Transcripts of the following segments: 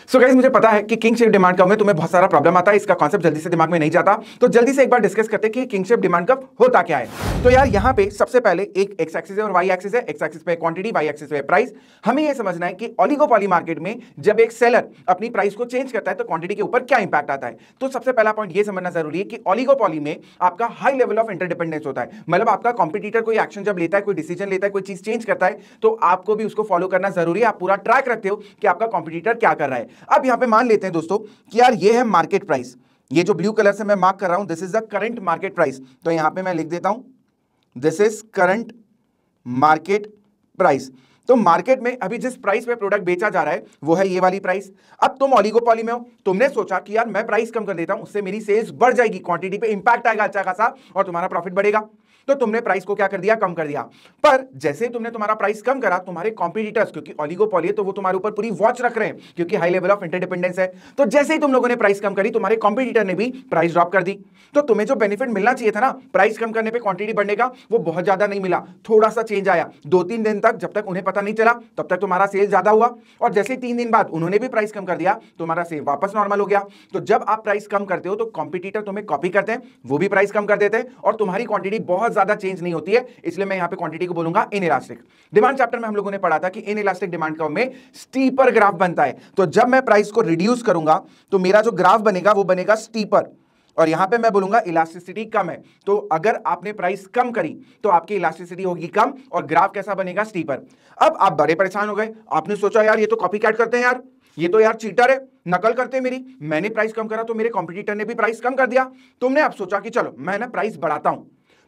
So guys मुझे पता है कि किंग शेप डिमांड कर्व में तुम्हें बहुत सारा प्रॉब्लम आता है, इसका कॉन्सेप्ट जल्दी से दिमाग में नहीं जाता, तो जल्दी से एक बार डिस्कस करते हैं कि किंग शेप डिमांड कर्व होता क्या है। तो यार यहाँ पे सबसे पहले एक एक्स एक्सिस है और वाई एक्सिस है। एक्स एक्सिस पे क्वांटिटी, वाई एक्सिस पे प्राइस। हमें यह समझना है कि ओलिगोपॉली मार्केट में जब एक सेलर अपनी प्राइस को चेंज करता है तो क्वांटिटी के ऊपर क्या इंपैक्ट आता है। तो सबसे पहला पॉइंट ये समझना जरूरी है कि ओलिगोपॉली में आपका हाई लेवल ऑफ इंटरडिपेंडेंस होता है, मतलब आपका कॉम्पिटिटर कोई एक्शन जब लेता है, कोई डिसीजन लेता है, कोई चीज चेंज करता है, तो आपको भी उसको फॉलो करना जरूरी है। आप पूरा ट्रैक रखते हो कि आपका कॉम्पिटिटर क्या कर रहा है। अब यहां पे मान लेते हैं दोस्तों कि यार ये है मार्केट प्राइस, ये जो ब्लू कलर से मैं मार्क कर रहा हूं this is the current market price. तो यहां पे मैं लिख देता हूं this is current market price. तो मार्केट में अभी जिस प्राइस पे प्रोडक्ट बेचा जा रहा है वो है ये वाली प्राइस। अब तुम ओलिगोपॉली में हो, तुमने सोचा कि यार मैं प्राइस कम कर देता हूं, उससे मेरी सेल्स बढ़ जाएगी, क्वांटिटी पे इंपैक्ट आएगा अच्छा खासा और तुम्हारा प्रॉफिट बढ़ेगा। तो तुमने प्राइस को क्या कर दिया, कम कर दिया। पर जैसे ही तुमने तुम्हारा प्राइस कम करा, तुम्हारे कॉम्पिटिटर्स, क्योंकि ओलिगोपॉली है तो वो तुम्हारे ऊपर पूरी वॉच रख रहे हैं क्योंकि हाई लेवल ऑफ इंटरडिपेंडेंस है, तो जैसे ही तुम लोगों ने प्राइस कम करी तुम्हारे कॉम्पिटिटर ने भी प्राइस ड्रॉप कर दी। तो तुम्हें जो बेनिफिट मिलना चाहिए था ना प्राइस कम करने पे क्वांटिटी बढ़ने का, वो बहुत ज्यादा नहीं मिला, थोड़ा सा चेंज आया 2-3 दिन तक। जब तक उन्हें पता नहीं चला तब तक तुम्हारा सेल ज्यादा हुआ, और जैसे ही 3 दिन बाद उन्होंने भी प्राइस कम कर दिया तुम्हारा सेल वापस नॉर्मल हो गया। तो जब आप प्राइस कम करते हो तो कॉम्पिटिटर तुम्हें कॉपी करते हैं, वो भी प्राइस कम कर देते हैं और तुम्हारी क्वांटिटी बहुत ज्यादा चेंज नहीं होती है। इसलिए मैं यहां पे क्वांटिटी को बोलूंगा इनइलास्टिक। डिमांड चैप्टर में हम लोगों ने पढ़ा था कि इनइलास्टिक डिमांड कर्व में स्टीपर ग्राफ बनता है। तो जब मैं प्राइस को रिड्यूस करूंगा तो मेरा जो ग्राफ बनेगा वो बनेगा स्टीपर, और यहां पे मैं बोलूंगा इलास्टिसिटी कम है। तो अगर आपने प्राइस कम करी तो आपकी इलास्टिसिटी होगी कम और ग्राफ कैसा बनेगा, स्टीपर। अब आप बड़े परेशान हो गए, आपने सोचा यार ये तो कॉपी कैट करते हैं यार, ये तो यार चीटर है, नकल करते हैं मेरी। मैंने प्राइस कम करा तो मेरे कॉम्पिटिटर ने भी प्राइस कम कर दिया। तुमने अब सोचा कि चलो मैं ना प्राइस बढ़ाता हूं,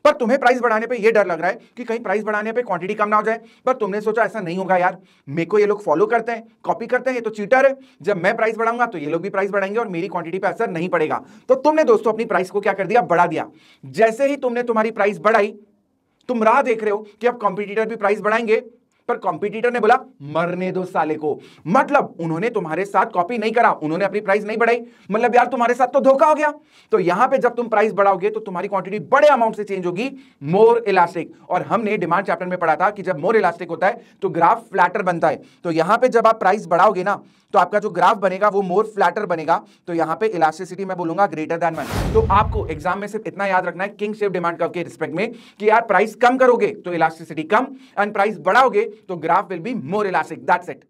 पर तुम्हें प्राइस बढ़ाने पे ये डर लग रहा है कि कहीं प्राइस बढ़ाने पे क्वांटिटी कम ना हो जाए। पर तुमने सोचा ऐसा नहीं होगा यार, मेरे को ये लोग फॉलो करते हैं, कॉपी करते हैं, ये तो चीटर है, जब मैं प्राइस बढ़ाऊंगा तो ये लोग भी प्राइस बढ़ाएंगे और मेरी क्वांटिटी पे असर नहीं पड़ेगा। तो तुमने दोस्तों अपनी प्राइस को क्या कर दिया, बढ़ा दिया। जैसे ही तुमने तुम्हारी प्राइस बढ़ाई, तुम राह देख रहे हो कि अब कॉम्पिटिटर भी प्राइस बढ़ाएंगे, पर कॉम्पिटिटर ने बोला मरने दो साले को। मतलब उन्होंने तुम्हारे साथ कॉपी नहीं करा, उन्होंने अपनी प्राइस नहीं बढ़ाई, मतलब यार तुम्हारे साथ तो धोखा हो गया। तो यहां पे जब तुम प्राइस बढ़ाओगे तो तुम्हारी क्वांटिटी बड़े अमाउंट से चेंज होगी, मोर इलास्टिक। और हमने डिमांड चैप्टर में पढ़ा था कि जब मोर इलास्टिक होता है तो ग्राफ फ्लैटर बनता है। तो यहां पे जब आप प्राइस बढ़ाओगे ना तो आपका जो ग्राफ बनेगा वो मोर फ्लैटर बनेगा। तो यहां पे इलास्टिसिटी मैं बोलूंगा ग्रेटर देन 1। तो आपको एग्जाम में सिर्फ इतना याद रखना है किंग शेप डिमांड कर्व के रिस्पेक्ट में कि यार प्राइस कम करोगे तो इलास्टिसिटी कम, एंड प्राइस बढ़ाओगे तो graph will be more elastic, that's it.